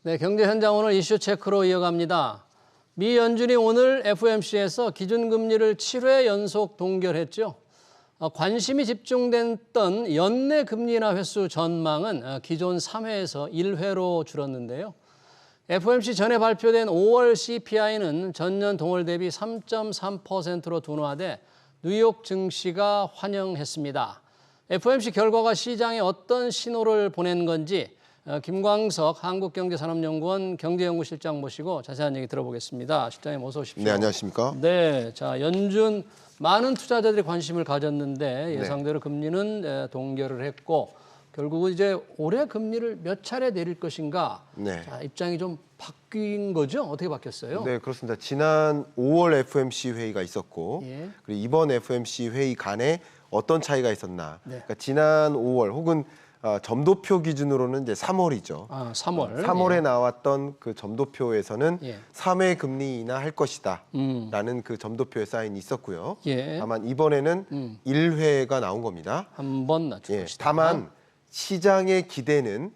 네, 경제 현장 오늘 이슈 체크로 이어갑니다. 미 연준이 오늘 FOMC에서 기준금리를 7회 연속 동결했죠. 관심이 집중됐던 연내 금리 인하 횟수 전망은 기존 3회에서 1회로 줄었는데요. FOMC 전에 발표된 5월 CPI는 전년 동월 대비 3.3%로 둔화돼 뉴욕 증시가 환영했습니다. FOMC 결과가 시장에 어떤 신호를 보낸 건지 김광석 한국경제산업연구원 경제연구실장 모시고 자세한 얘기 들어보겠습니다. 실장님 어서 오십시오. 네, 안녕하십니까? 네, 자 연준 많은 투자자들이 관심을 가졌는데 예상대로 금리는 동결을 했고 결국은 이제 올해 금리를 몇 차례 내릴 것인가 자, 입장이 좀 바뀐 거죠? 어떻게 바뀌었어요? 네, 그렇습니다. 지난 5월 FOMC 회의가 있었고 그리고 이번 FOMC 회의 간에 어떤 차이가 있었나? 그러니까 지난 5월 혹은 점도표 기준으로는 이제 3월이죠. 3월에 나왔던 그 점도표에서는 3회 금리 인하할 것이다 라는 그 점도표의 사인이 있었고요. 다만 이번에는 1회가 나온 겁니다. 한 번 낮출 것이다. 다만 시장의 기대는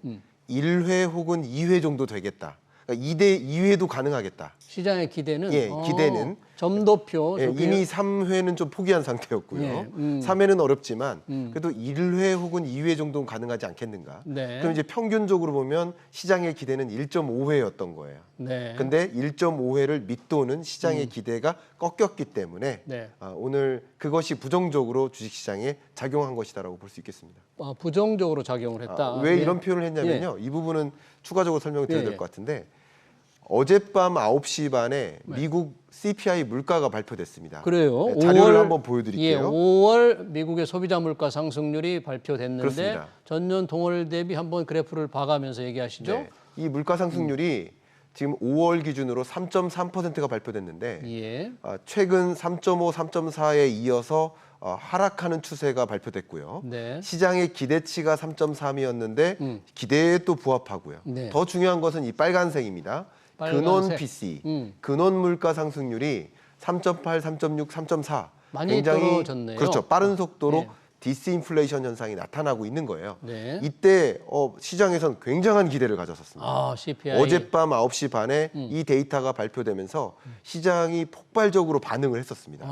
1회 혹은 2회 정도 되겠다. 그러니까 2회도 가능하겠다. 시장의 기대는? 기대는. 점도표. 이미 3회는 좀 포기한 상태였고요. 3회는 어렵지만 그래도 1회 혹은 2회 정도는 가능하지 않겠는가. 그럼 이제 평균적으로 보면 시장의 기대는 1.5회였던 거예요. 근데 1.5회를 밑도는 시장의 기대가 꺾였기 때문에 오늘 그것이 부정적으로 주식시장에 작용한 것이다라고 볼 수 있겠습니다. 부정적으로 작용을 했다. 왜 이런 표현을 했냐면요. 이 부분은 추가적으로 설명을 드려야 될 것 같은데 어젯밤 9시 반에 미국 CPI 물가가 발표됐습니다. 그래요. 자료를 한번 보여드릴게요. 5월 미국의 소비자 물가 상승률이 발표됐는데 그렇습니다. 전년 동월 대비 한번 그래프를 봐가면서 얘기하시죠. 이 물가 상승률이 지금 5월 기준으로 3.3%가 발표됐는데 최근 3.5, 3.4에 이어서 하락하는 추세가 발표됐고요. 시장의 기대치가 3.3이었는데 기대에 또 부합하고요. 더 중요한 것은 이 빨간색입니다. 근원 PC, 근원 물가 상승률이 3.8, 3.6, 3.4 많이 굉장히 떨어졌네요. 그렇죠. 빠른 속도로 디스인플레이션 현상이 나타나고 있는 거예요. 이때 시장에선 굉장한 기대를 가졌었습니다. CPI. 어젯밤 9시 반에 이 데이터가 발표되면서 시장이 폭발적으로 반응을 했었습니다.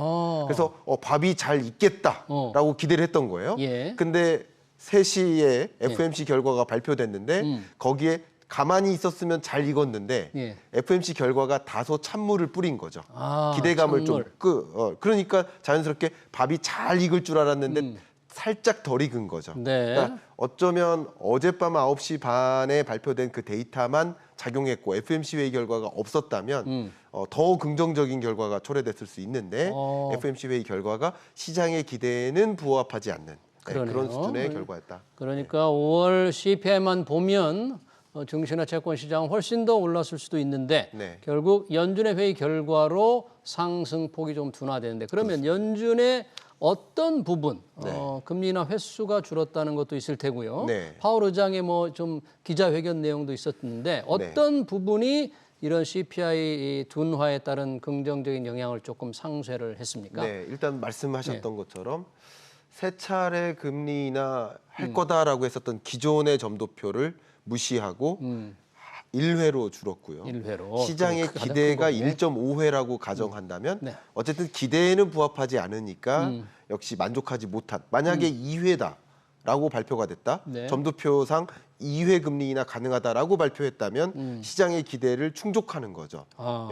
그래서 밥이 잘 익겠다라고 기대를 했던 거예요. 근데 3시에 FOMC 결과가 발표됐는데 거기에 가만히 있었으면 잘 익었는데 FOMC 결과가 다소 찬물을 뿌린 거죠. 기대감을 좀 그러니까 자연스럽게 밥이 잘 익을 줄 알았는데 살짝 덜 익은 거죠. 그러니까 어쩌면 어젯밤 9시 반에 발표된 그 데이터만 작용했고 FOMC 회의 결과가 없었다면 더 긍정적인 결과가 초래됐을 수 있는데 FOMC 회의 결과가 시장의 기대에는 부합하지 않는 그런 수준의 결과였다. 그러니까 5월 CPI만 보면 증시나 채권 시장은 훨씬 더 올랐을 수도 있는데 결국 연준의 회의 결과로 상승폭이 좀 둔화되는데 그러면 연준의 어떤 부분 금리 인하 횟수가 줄었다는 것도 있을 테고요. 파월 의장의 뭐 좀 기자회견 내용도 있었는데 어떤 부분이 이런 CPI 둔화에 따른 긍정적인 영향을 조금 상쇄를 했습니까? 일단 말씀하셨던 것처럼 세 차례 금리 인하 할 거다라고 했었던 기존의 점도표를 무시하고 1회로 줄었고요. 시장의 기대가 1.5회라고 가정한다면 어쨌든 기대에는 부합하지 않으니까 역시 만족하지 못한 만약에 2회다라고 발표가 됐다. 점도표상 2회 금리 인하 가능하다라고 발표했다면 시장의 기대를 충족하는 거죠.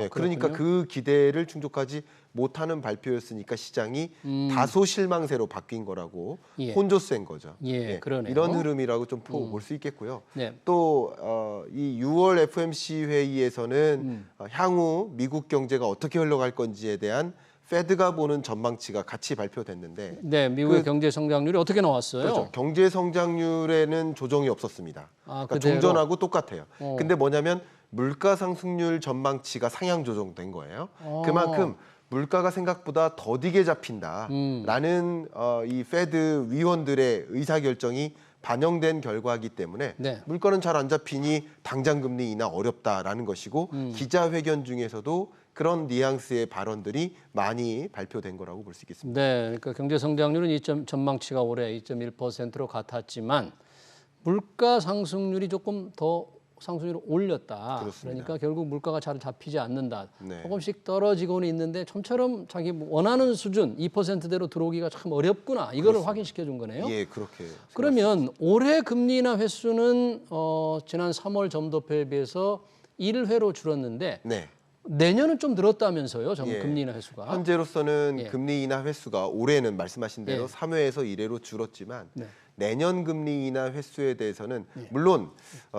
그러니까 그 기대를 충족하지 못하는 발표였으니까 시장이 다소 실망세로 바뀐 거라고 혼조세인 거죠. 이런 흐름이라고 좀 볼 수 있겠고요. 또 이 6월 FOMC 회의에서는 향후 미국 경제가 어떻게 흘러갈 건지에 대한 페드가 보는 전망치가 같이 발표됐는데 미국의 경제 성장률이 어떻게 나왔어요? 그렇죠. 경제 성장률에는 조정이 없었습니다. 그러니까 종전하고 똑같아요. 근데 뭐냐면 물가 상승률 전망치가 상향 조정된 거예요. 그만큼 물가가 생각보다 더디게 잡힌다라는 이 페드 위원들의 의사결정이 반영된 결과이기 때문에 물가는 잘 안 잡히니 당장 금리 인하 어렵다라는 것이고 기자회견 중에서도 그런 뉘앙스의 발언들이 많이 발표된 거라고 볼 수 있겠습니다. 그러니까 경제 성장률은 전망치가 올해 2.1%로 같았지만 물가 상승률이 조금 더 상승률을 올렸다. 그렇습니다. 그러니까 결국 물가가 잘 잡히지 않는다. 네. 조금씩 떨어지고는 있는데 좀처럼 자기 원하는 수준 2%대로 들어오기가 참 어렵구나. 이거를 확인시켜 준 거네요. 예, 그렇게. 그러면 올해 금리 인하 횟수는 지난 3월 점도표에 비해서 1회로 줄었는데 네. 내년은 좀 늘었다면서요, 예. 금리 인하 횟수가. 현재로서는 예. 금리 인하 횟수가 올해는 말씀하신 대로 예. 3회에서 1회로 줄었지만 네. 내년 금리 인하 횟수에 대해서는 예. 물론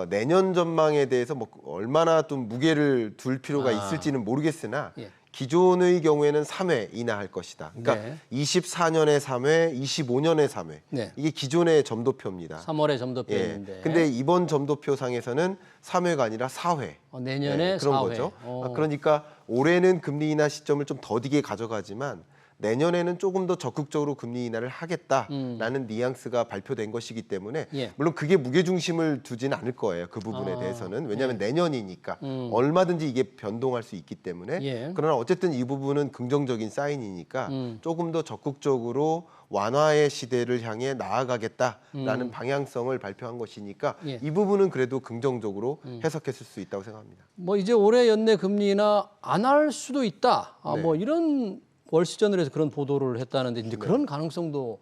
내년 전망에 대해서 뭐 얼마나 좀 무게를 둘 필요가 있을지는 모르겠으나 예. 기존의 경우에는 3회 인하할 것이다. 그러니까 네. 24년에 3회, 25년에 3회. 네. 이게 기존의 점도표입니다. 3월에 점도표였는데. 예. 근데 이번 점도표 상에서는 3회가 아니라 4회. 내년에 예, 그런 4회. 거죠. 그러니까 올해는 금리 인하 시점을 좀 더디게 가져가지만 내년에는 조금 더 적극적으로 금리 인하를 하겠다라는 뉘앙스가 발표된 것이기 때문에 예. 물론 그게 무게중심을 두지는 않을 거예요. 그 부분에 대해서는. 왜냐하면 내년이니까 얼마든지 이게 변동할 수 있기 때문에 예. 그러나 어쨌든 이 부분은 긍정적인 사인이니까 조금 더 적극적으로 완화의 시대를 향해 나아가겠다라는 방향성을 발표한 것이니까 예. 이 부분은 그래도 긍정적으로 해석했을 수 있다고 생각합니다. 뭐 이제 올해 연내 금리 인하 안 할 수도 있다. 네. 뭐 이런 월시저널에서 그런 보도를 했다는데 이제 그런 가능성도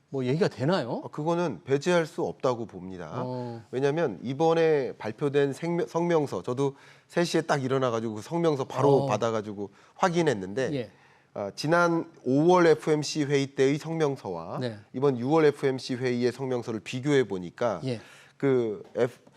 뭐 얘기가 되나요? 그거는 배제할 수 없다고 봅니다. 왜냐하면 이번에 발표된 성명서 저도 3시에 딱 일어나가지고 그 성명서 바로 받아가지고 확인했는데 예. 지난 5월 FOMC 회의 때의 성명서와 네. 이번 6월 FOMC 회의의 성명서를 비교해 보니까 예. 그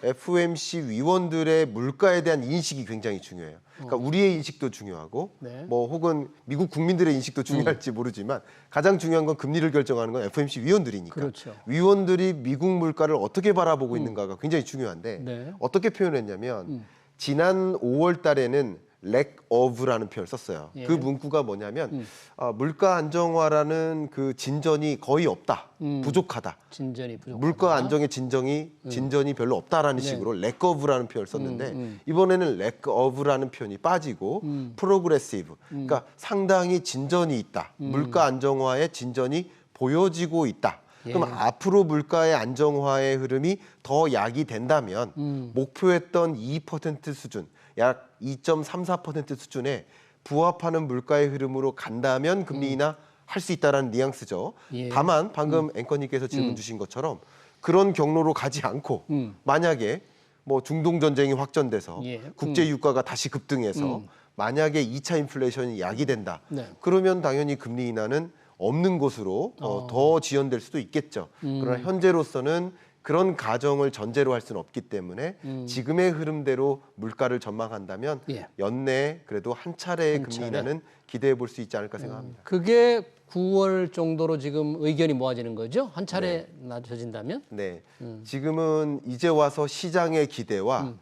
FOMC 위원들의 물가에 대한 인식이 굉장히 중요해요. 그러니까 우리의 인식도 중요하고 네. 뭐 혹은 미국 국민들의 인식도 중요할지 모르지만 가장 중요한 건 금리를 결정하는 건 FOMC 위원들이니까. 그렇죠. 위원들이 미국 물가를 어떻게 바라보고 있는가가 굉장히 중요한데 네. 어떻게 표현했냐면 지난 5월 달에는 lack of라는 표현을 썼어요. 예. 그 문구가 뭐냐면 물가 안정화라는 그 진전이 거의 없다. 부족하다. 진전이 부족하다. 물가 안정의 진전이 별로 없다라는 네. 식으로 lack of라는 표현을 썼는데 이번에는 lack of라는 표현이 빠지고 progressive. 그러니까 상당히 진전이 있다. 물가 안정화의 진전이 보여지고 있다. 그럼 앞으로 물가의 안정화의 흐름이 더 야기된다면 목표했던 2% 수준, 약 2.34% 수준에 부합하는 물가의 흐름으로 간다면 금리 인하 할 수 있다라는 뉘앙스죠. 예. 다만 방금 앵커님께서 질문 주신 것처럼 그런 경로로 가지 않고 만약에 뭐 중동 전쟁이 확전돼서 예. 국제 유가가 다시 급등해서 만약에 2차 인플레이션이 야기된다. 네. 그러면 당연히 금리 인하는 없는 곳으로 더 지연될 수도 있겠죠. 그러나 현재로서는 그런 가정을 전제로 할 수는 없기 때문에 지금의 흐름대로 물가를 전망한다면 예. 연내에 그래도 한 차례의 금리 인하는 기대해 볼 수 있지 않을까 생각합니다. 그게 9월 정도로 지금 의견이 모아지는 거죠? 한 차례 낮춰진다면? 네, 지금은 이제 와서 시장의 기대와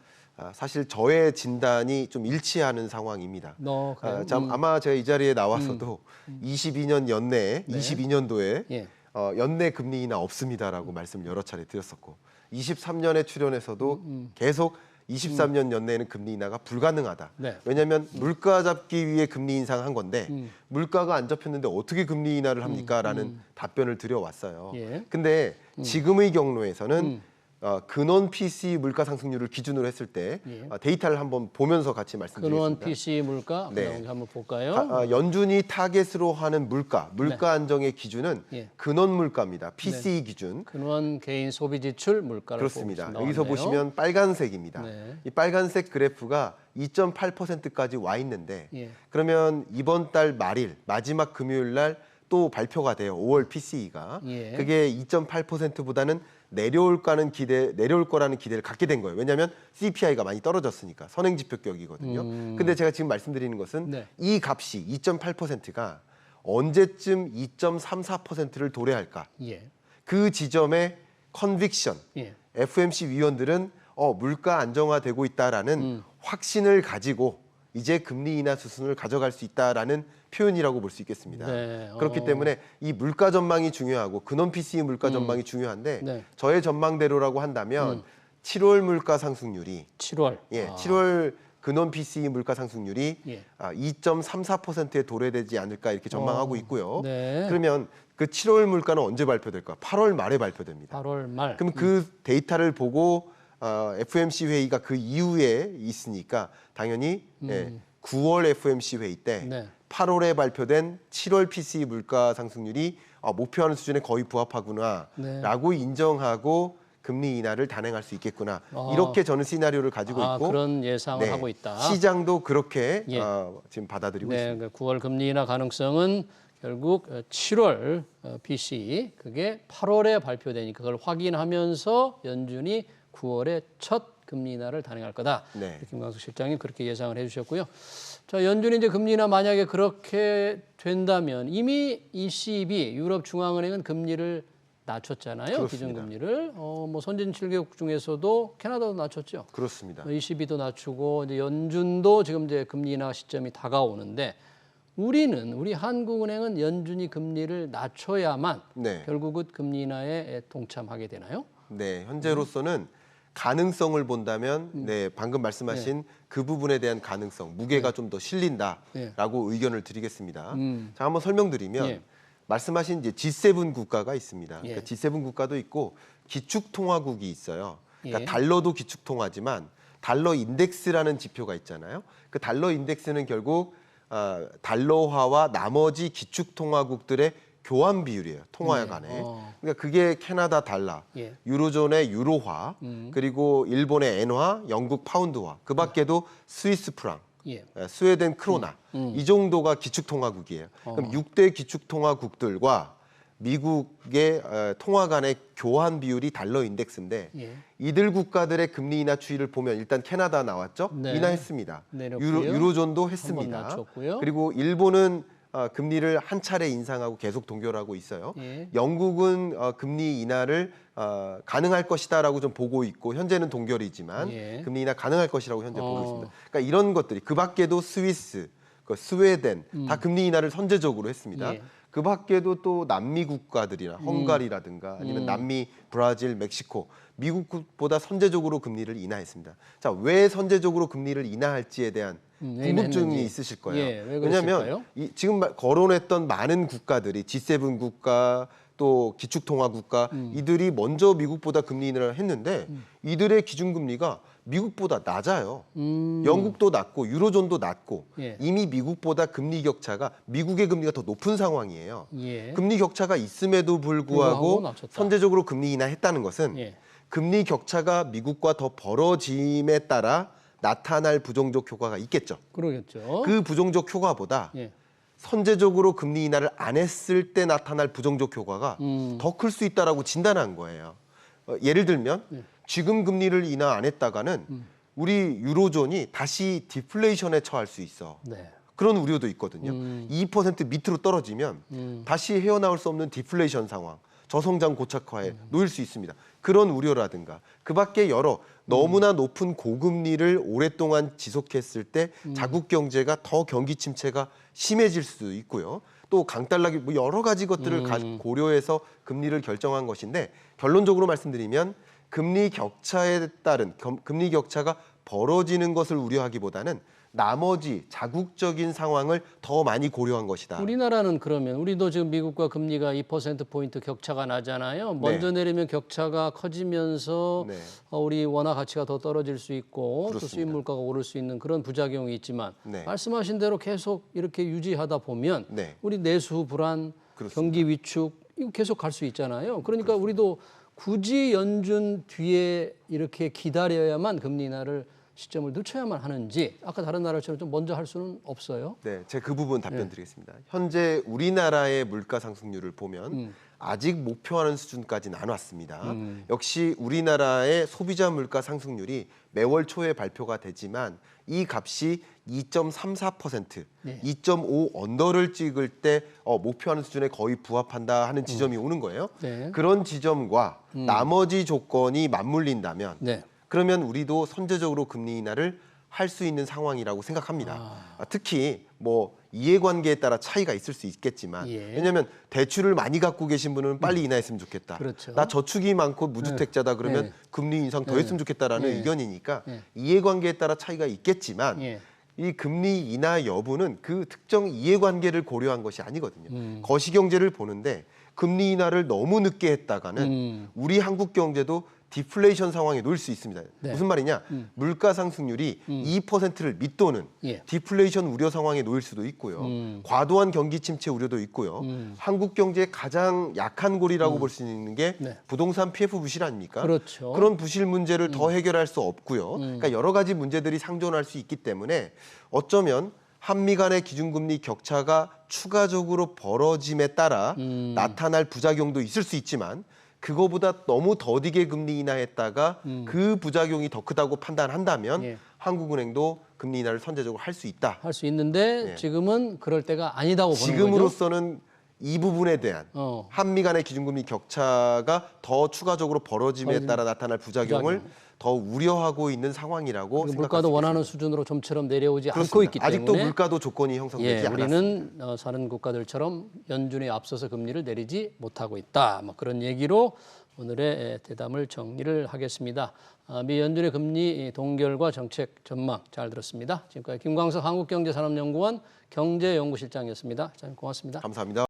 사실 저의 진단이 좀 일치하는 상황입니다. 그래요? 아마 제가 이 자리에 나와서도 22년 연내에, 22년도에 예. 연내 금리 인하 없습니다라고 말씀을 여러 차례 드렸었고 23년에 출연해서도 계속 23년 연내에는 금리 인하가 불가능하다. 네. 왜냐하면 물가 잡기 위해 금리 인상한 건데 물가가 안 잡혔는데 어떻게 금리 인하를 합니까?라는 답변을 드려왔어요. 예. 근데 지금의 경로에서는 근원 PC 물가 상승률을 기준으로 했을 때 데이터를 한번 보면서 같이 말씀드리겠습니다. 근원 PC 물가 네. 한번 볼까요? 연준이 타겟으로 하는 물가 안정의 기준은 예. 근원 물가입니다. PCE 기준. 근원 개인 소비 지출 물가를 그렇습니다. 보고 여기서 나왔네요. 보시면 빨간색입니다. 네. 이 빨간색 그래프가 2.8%까지 와 있는데 예. 그러면 이번 달 말일 마지막 금요일 날 또 발표가 돼요. 5월 PCE가. 예. 그게 2.8%보다는 내려올 거라는 기대를 갖게 된 거예요. 왜냐하면 CPI가 많이 떨어졌으니까 선행지표격이거든요. 근데 제가 지금 말씀드리는 것은 네. 이 값이 2.8%가 언제쯤 2.34%를 도래할까? 예. 그 지점의 컨빅션, 예. FOMC 위원들은 물가 안정화되고 있다라는 확신을 가지고 이제 금리 인하 수순을 가져갈 수 있다라는 표현이라고 볼 수 있겠습니다. 네. 그렇기 때문에 이 물가 전망이 중요하고 근원 PCE 물가 전망이 중요한데 네. 저의 전망대로라고 한다면 7월 물가 상승률이 7월. 7월 근원 PCE 물가 상승률이 예. 2.34%에 도래되지 않을까 이렇게 전망하고 있고요. 네. 그러면 그 7월 물가는 언제 발표될까? 8월 말에 발표됩니다. 8월 말. 그럼 그 데이터를 보고 FOMC 회의가 그 이후에 있으니까 당연히 9월 FOMC 회의 때 네. 8월에 발표된 7월 PCE 물가 상승률이 목표하는 수준에 거의 부합하구나라고 인정하고 금리 인하를 단행할 수 있겠구나. 이렇게 저는 시나리오를 가지고 있고 그런 예상을 하고 있다. 시장도 그렇게 지금 받아들이고 있습니다. 그러니까 9월 금리 인하 가능성은 결국 7월 PCE 그게 8월에 발표되니까 그걸 확인하면서 연준이 9월에 첫 금리 인하를 단행할 거다. 네. 김광석 실장님 그렇게 예상을 해주셨고요. 자, 연준이 이제 금리 인하 만약에 그렇게 된다면 이미 ECB 유럽 중앙은행은 금리를 낮췄잖아요. 그렇습니다. 기준금리를 뭐 선진 7개국 중에서도 캐나다도 낮췄죠. 그렇습니다. ECB도 낮추고 이제 연준도 지금 이제 금리 인하 시점이 다가오는데 우리 한국은행은 연준이 금리를 낮춰야만 결국은 금리 인하에 동참하게 되나요? 네, 현재로서는 가능성을 본다면 방금 말씀하신 그 부분에 대한 가능성, 무게가 좀 더 실린다라고 의견을 드리겠습니다. 자, 한번 설명드리면 말씀하신 이제 G7 국가가 있습니다. 그러니까 G7 국가도 있고 기축통화국이 있어요. 그러니까 달러도 기축통화지만 달러 인덱스라는 지표가 있잖아요. 그 달러 인덱스는 결국 달러화와 나머지 기축통화국들의 교환 비율이에요. 통화 간에. 그러니까 그게 캐나다 달러, 유로존의 유로화, 그리고 일본의 엔화, 영국 파운드화, 그 밖에도 스위스 프랑, 스웨덴 크로나 이 정도가 기축통화국이에요. 그럼 6대 기축통화국들과 미국의 통화 간의 교환 비율이 달러 인덱스인데 이들 국가들의 금리 인하 추이를 보면 일단 캐나다 나왔죠? 인하했습니다. 유로존도 했습니다. 그리고 일본은 금리를 한 차례 인상하고 계속 동결하고 있어요. 영국은 금리 인하를 가능할 것이다라고 좀 보고 있고 현재는 동결이지만 금리 인하 가능할 것이라고 현재 보고 있습니다. 그러니까 이런 것들이 그 밖에도 스위스, 스웨덴 다 금리 인하를 선제적으로 했습니다. 그 밖에도 또 남미 국가들이나 헝가리라든가 아니면 남미, 브라질, 멕시코, 미국보다 선제적으로 금리를 인하했습니다. 자, 왜 선제적으로 금리를 인하할지에 대한 궁금증이 있으실 거예요. 왜냐하면 지금 거론했던 많은 국가들이 G7 국가 또 기축통화 국가 이들이 먼저 미국보다 금리 인하를 했는데 이들의 기준금리가 미국보다 낮아요. 영국도 낮고 유로존도 낮고 이미 미국보다 금리 격차가 미국의 금리가 더 높은 상황이에요. 금리 격차가 있음에도 불구하고 선제적으로 금리 인하했다는 것은 금리 격차가 미국과 더 벌어짐에 따라 나타날 부정적 효과가 있겠죠. 그러겠죠. 그 부정적 효과보다 선제적으로 금리 인하를 안 했을 때 나타날 부정적 효과가 더 클 수 있다라고 진단한 거예요. 예를 들면 지금 금리를 인하 안 했다가는 우리 유로존이 다시 디플레이션에 처할 수 있어. 그런 우려도 있거든요. 2% 밑으로 떨어지면 다시 헤어나올 수 없는 디플레이션 상황, 저성장 고착화에 놓일 수 있습니다. 그런 우려라든가 그 밖에 여러 너무나 높은 고금리를 오랫동안 지속했을 때 자국 경제가 더 경기 침체가 심해질 수 있고요. 또 강달락이 뭐 여러 가지 것들을 고려해서 금리를 결정한 것인데 결론적으로 말씀드리면 금리 격차에 따른 금리 격차가 벌어지는 것을 우려하기보다는 나머지 자국적인 상황을 더 많이 고려한 것이다. 우리나라는 그러면 우리도 지금 미국과 금리가 2%포인트 격차가 나잖아요. 먼저 내리면 격차가 커지면서 우리 원화 가치가 더 떨어질 수 있고 또 수입 물가가 오를 수 있는 그런 부작용이 있지만 말씀하신 대로 계속 이렇게 유지하다 보면 우리 내수 불안, 경기 위축 이거 계속 갈 수 있잖아요. 그러니까 우리도 굳이 연준 뒤에 이렇게 기다려야만 금리 인하를 시점을 늦춰야만 하는지 아까 다른 나라처럼 좀 먼저 할 수는 없어요? 네, 제가 그 부분 답변 드리겠습니다. 현재 우리나라의 물가 상승률을 보면 아직 목표하는 수준까지는 안 왔습니다. 역시 우리나라의 소비자 물가 상승률이 매월 초에 발표가 되지만 이 값이 2.34%, 2.5 언더를 찍을 때 목표하는 수준에 거의 부합한다 하는 지점이 오는 거예요. 그런 지점과 나머지 조건이 맞물린다면 그러면 우리도 선제적으로 금리 인하를 할 수 있는 상황이라고 생각합니다. 특히 뭐 이해관계에 따라 차이가 있을 수 있겠지만 왜냐하면 대출을 많이 갖고 계신 분은 빨리 인하했으면 좋겠다. 나 저축이 많고 무주택자다 그러면 금리 인상 더 했으면 좋겠다라는 의견이니까 이해관계에 따라 차이가 있겠지만 이 금리 인하 여부는 그 특정 이해관계를 고려한 것이 아니거든요. 거시경제를 보는데 금리 인하를 너무 늦게 했다가는 우리 한국 경제도 디플레이션 상황에 놓일 수 있습니다. 네. 무슨 말이냐? 물가 상승률이 2%를 밑도는 예. 디플레이션 우려 상황에 놓일 수도 있고요. 과도한 경기 침체 우려도 있고요. 한국 경제의 가장 약한 고리라고 볼 수 있는 게 네. 부동산 PF 부실 아닙니까? 그렇죠. 그런 부실 문제를 더 해결할 수 없고요. 그러니까 여러 가지 문제들이 상존할 수 있기 때문에 어쩌면 한미 간의 기준금리 격차가 추가적으로 벌어짐에 따라 나타날 부작용도 있을 수 있지만 그거보다 너무 더디게 금리 인하했다가 그 부작용이 더 크다고 판단한다면 예. 한국은행도 금리 인하를 선제적으로 할 수 있다. 할 수 있는데 예. 지금은 그럴 때가 아니다고 보는 거죠. 지금으로서는 이 부분에 대한 어. 한미 간의 기준금리 격차가 더 추가적으로 벌어짐에 따라 나타날 부작용을 더 우려하고 있는 상황이라고 생각할 수 물가도 있습니다. 원하는 수준으로 좀처럼 내려오지 않고 그렇습니다. 있기 때문에 아직도 물가도 조건이 형성되지 예, 않았습니다. 우리는 다른 국가들처럼 연준에 앞서서 금리를 내리지 못하고 있다. 뭐 그런 얘기로 오늘의 대담을 정리를 하겠습니다. 미 연준의 금리 동결과 정책 전망 잘 들었습니다. 지금까지 김광석 한국경제산업연구원 경제연구실장이었습니다. 자, 고맙습니다. 감사합니다.